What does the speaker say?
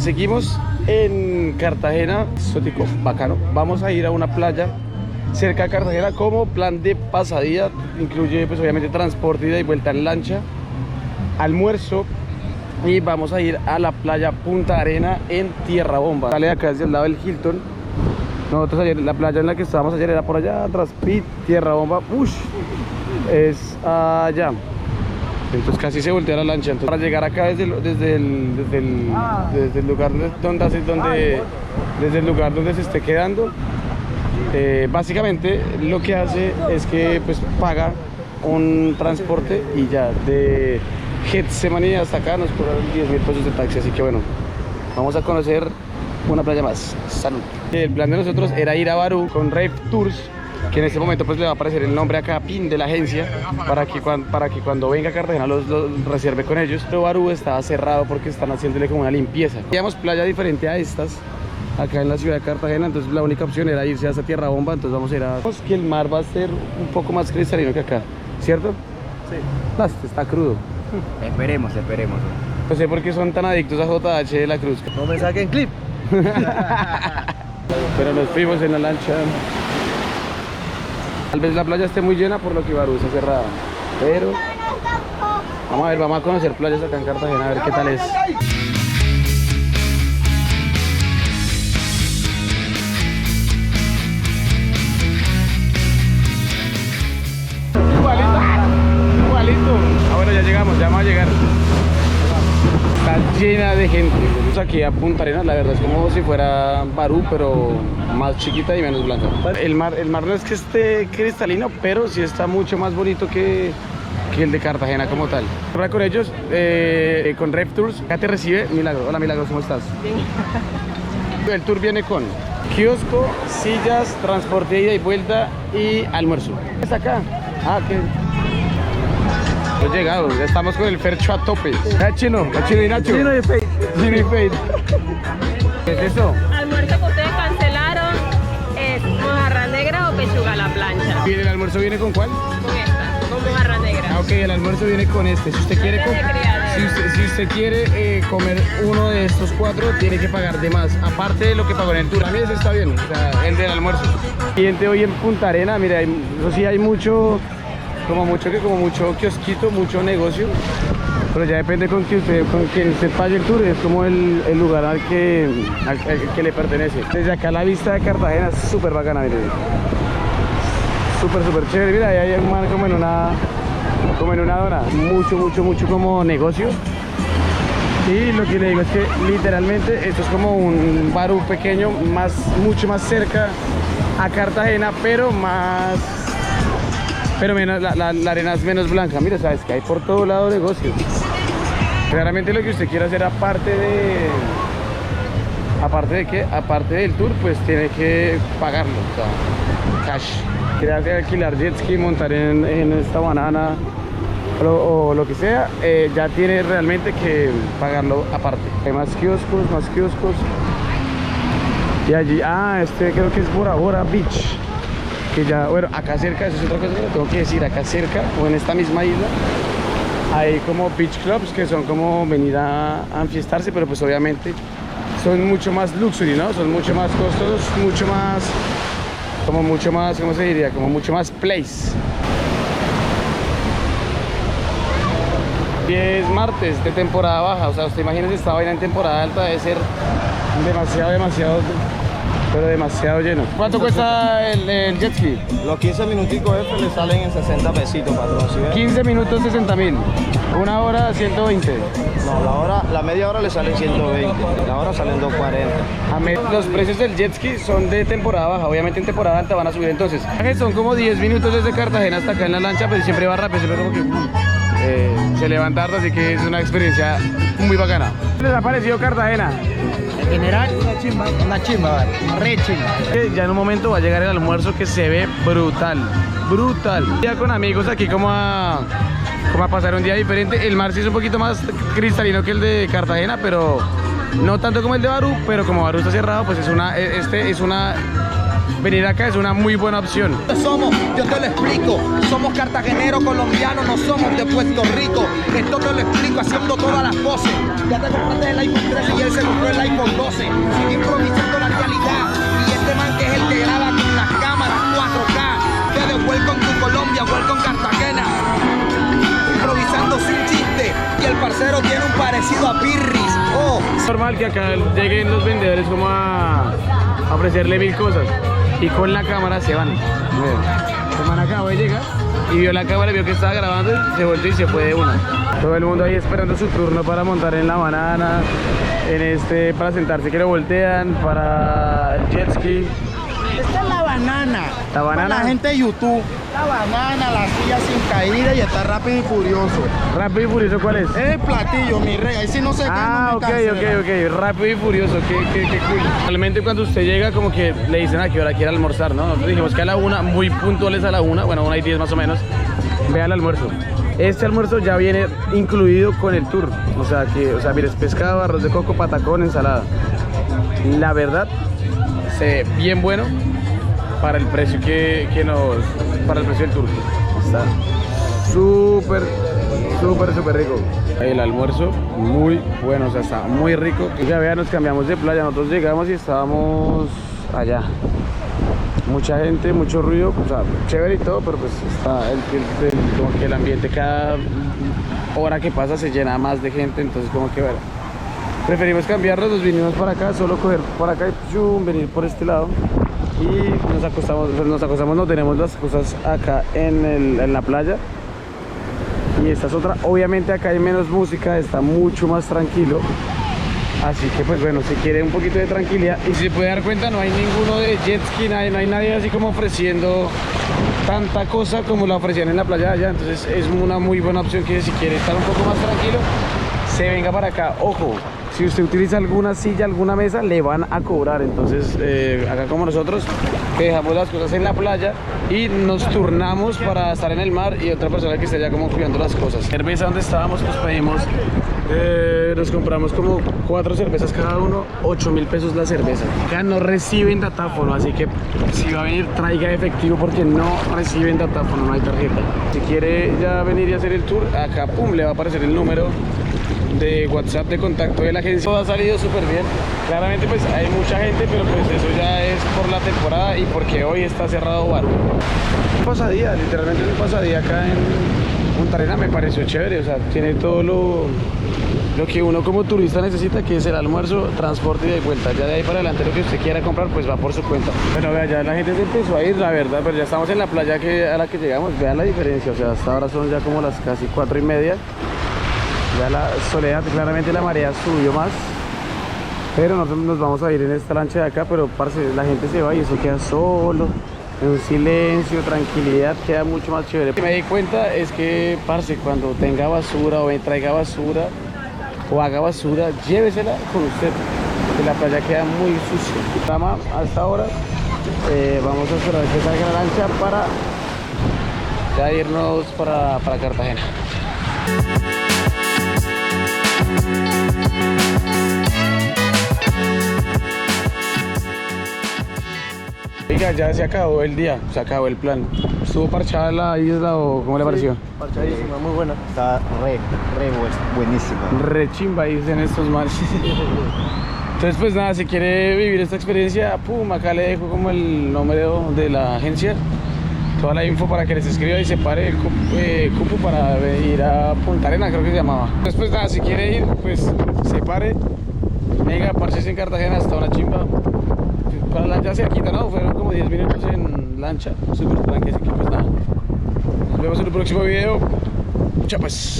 seguimos en Cartagena, exótico, bacano. Vamos a ir a una playa cerca de Cartagena como plan de pasadía. Incluye pues obviamente transporte, ida y vuelta en lancha, almuerzo, y vamos a ir a la playa Punta Arena en Tierra Bomba. Sale de acá desde el lado del Hilton. Nosotros ayer, la playa en la que estábamos ayer era por allá atrás, Tierra Bomba, es allá. Entonces casi se voltea la lancha. Entonces, para llegar acá desde el lugar donde se esté quedando, básicamente lo que hace es que pues paga un transporte y ya de Getsemaní hasta acá nos cobraron 10.000 pesos de taxi. Así que bueno, vamos a conocer una playa más. Salud. El plan de nosotros era ir a Barú con Rave Tours, que en este momento pues le va a aparecer el nombre acá, PIN de la agencia, para que cuando venga a Cartagena los reserve con ellos. Pero Barú está cerrado porque están haciéndole como una limpieza. Teníamos playa diferente a estas acá en la ciudad de Cartagena, entonces la única opción era irse hasta Tierra Bomba. Entonces vamos a ir a... que el mar va a ser un poco más cristalino que acá, ¿cierto? Sí. No, está crudo. Esperemos. No sé por qué son tan adictos a JH de la Cruz. No me saquen clip. Pero nos fuimos en la lancha. Tal vez la playa esté muy llena por lo que Barú está cerrada, pero vamos a ver, vamos a conocer playas acá en Cartagena, a ver qué tal es. Igualito. Ah, bueno, ya llegamos, ya vamos a llegar. Está llena de gente. Estamos aquí a Punta Arenas, la verdad es como si fuera Barú, pero más chiquita y menos blanca. El mar no es que esté cristalino, pero sí está mucho más bonito que el de Cartagena como tal. Habla con ellos, con Rave Tours. Acá te recibe Milagro. Hola Milagro, ¿cómo estás? Bien. El tour viene con kiosco, sillas, transporte de ida y vuelta y almuerzo. ¿Está acá? Ah, ¿qué? Hemos llegado, ya estamos con el fercho a tope. Chino y Nacho. Chino y Fate. ¿Qué es eso? Almuerzo que ustedes cancelaron es mojarra negra o pechuga a la plancha. ¿Y el almuerzo viene con cuál? Con esta, con mojarra negra. Ah, ok, el almuerzo viene con este. Si usted quiere, si usted quiere comer uno de estos 4, tiene que pagar de más. Aparte de lo que pagó en el tour. A mí eso está bien, o sea, el del almuerzo. Siguiente hoy en Punta Arena, mira, eso sí hay mucho kiosquito, mucho negocio, pero ya depende con quien usted pague el tour, es como el lugar al que le pertenece. Desde acá la vista de Cartagena es súper bacana, miren, súper chévere. Mira, ahí hay un man como en una dona, mucho como negocio. Y lo que le digo es que literalmente esto es como un Barú pequeño, mucho más cerca a Cartagena, pero menos, la arena es menos blanca. Mira, sabes que hay por todo lado negocios. Claramente lo que usted quiera hacer aparte del tour, pues tiene que pagarlo, o sea, cash. Quiere alquilar jet ski, montar en esta banana o lo que sea, ya tiene realmente que pagarlo aparte. Hay más kioscos. Y allí, este creo que es Bora Bora Beach. Que ya, bueno, acá cerca, eso es otra cosa que tengo que decir, acá cerca o en esta misma isla hay como beach clubs que son como venir a enfiestarse, pero pues obviamente son mucho más luxury, ¿no? Son mucho más costosos, ¿cómo se diría? Como mucho más place. Y es martes de temporada baja, o sea, usted imagínese esta vaina en temporada alta, debe ser demasiado lleno. ¿Cuánto cuesta el jet ski? Los 15 minuticos F le salen en 60 pesitos, patrón. ¿Sí ves? 15 minutos 60.000, una hora 120. No, la media hora le salen 120, la hora salen 240. Los precios del jet ski son de temporada baja, obviamente en temporada alta van a subir entonces. Son como 10 minutos desde Cartagena hasta acá en la lancha, pero siempre va rápido, siempre como que se levanta harto, así que es una experiencia muy bacana. ¿Qué les ha parecido Cartagena? En general, una chimba, re chimba. Ya en un momento va a llegar el almuerzo que se ve brutal. Ya con amigos aquí como a pasar un día diferente. El mar sí es un poquito más cristalino que el de Cartagena, pero no tanto como el de Barú, pero como Barú está cerrado, pues es una venir acá es una muy buena opción. Somos, yo te lo explico, somos cartageneros, colombianos, no somos de Puerto Rico. Esto te lo explico haciendo todas las poses. Ya te compraste el iPhone 13 y él se compró el iPhone 12. Sigue improvisando la realidad. Y este man que es el que graba con las cámaras 4K. Ustedes, welcome to Colombia, welcome Cartagena. Improvisando sin chiste. Y el parcero tiene un parecido a Pirris. Oh. Es normal que acá lleguen los vendedores como a ofrecerle 1000 cosas. Y con la cámara se van. El man acabó de llegar y vio la cámara, vio que estaba grabando y se volvió y se fue de una. Todo el mundo ahí esperando su turno para montar en la banana, para sentarse que lo voltean, para el jet ski. Esta es la banana. La banana. Para la gente de YouTube. La banana, la silla sin caída y está Rápido y Furioso. ¿Rápido y Furioso cuál es? Es el platillo, mi rey. Ahí sí no sé qué. Ah, ok. Rápido y Furioso, qué cool. Realmente cuando usted llega como que le dicen a qué hora quiere almorzar, ¿no? Nosotros dijimos que a la 1, muy puntuales a la 1, bueno, 1:10 más o menos, vea el almuerzo. Este almuerzo ya viene incluido con el tour. O sea, mire, es pescado, arroz de coco, patacón, ensalada. La verdad, se ve bien bueno para el precio para el precio del tour. Está súper rico. El almuerzo muy bueno, o sea, está muy rico. Ya vean, nos cambiamos de playa, nosotros llegamos y estábamos allá. Mucha gente, mucho ruido, o sea, chévere y todo, pero pues está como que el ambiente cada hora que pasa se llena más de gente, entonces como que bueno, preferimos cambiarnos, nos vinimos para acá, solo coger por acá y venir por este lado y nos acostamos, no tenemos las cosas acá en la playa. Y esta es otra, obviamente acá hay menos música, está mucho más tranquilo. Así que pues bueno, si quiere un poquito de tranquilidad. Y si se puede dar cuenta, no hay ninguno de jet ski, no hay nadie así como ofreciendo tanta cosa como la ofrecían en la playa de allá. Entonces es una muy buena opción que si quiere estar un poco más tranquilo, se venga para acá. Ojo, si usted utiliza alguna silla, alguna mesa, le van a cobrar. Entonces acá como nosotros, que dejamos las cosas en la playa y nos turnamos para estar en el mar y otra persona que esté allá como cuidando las cosas. Cerveza donde estábamos, pues pedimos, nos compramos como 4 cervezas cada uno, 8.000 pesos la cerveza. Acá no reciben datáfono, así que si va a venir traiga efectivo porque no reciben datáfono, no hay tarjeta. Si quiere ya venir y hacer el tour, acá pum, le va a aparecer el número de WhatsApp de contacto de la agencia. Todo ha salido súper bien. Claramente pues hay mucha gente, pero pues eso ya es por la temporada y porque hoy está cerrado Barú. Un pasadía, literalmente un pasadía acá en Punta Arenas me pareció chévere, o sea, tiene todo lo que uno como turista necesita, que es el almuerzo, transporte y de vuelta. Ya de ahí para adelante lo que usted quiera comprar pues va por su cuenta. Bueno, vea, ya la gente se empezó a ir, la verdad, pero ya estamos en la playa a la que llegamos. Vean la diferencia, o sea, hasta ahora son ya como las casi 4:30. Ya la soledad, claramente la marea subió más. Pero nosotros nos vamos a ir en esta lancha de acá, pero parce, la gente se va y eso queda solo, en un silencio, tranquilidad, queda mucho más chévere. Lo que me di cuenta es que, parce, cuando tenga basura o traiga basura o haga basura, llévesela con usted, porque la playa queda muy sucia. Rama, hasta ahora vamos a esperar que salga la lancha para ya irnos para Cartagena. Oiga, ya se acabó el día, se acabó el plan. ¿Estuvo parchada la isla o cómo le pareció? Parchadísima, muy buena. Está buenísima. Re chimba irse en estos mares. Entonces pues nada, si quiere vivir esta experiencia, pum, acá le dejo como el número de la agencia, toda la info para que les escriba y separe el cupo para ir a Punta Arenas, creo que se llamaba. Entonces pues nada, si quiere ir, pues separe, venga, parches en Cartagena, hasta una chimba. Para la lancha cerquita, ¿no? Fueron como 10 minutos en lancha, súper tranqui, así que pues nada. Nos vemos en el próximo video. Chao pues.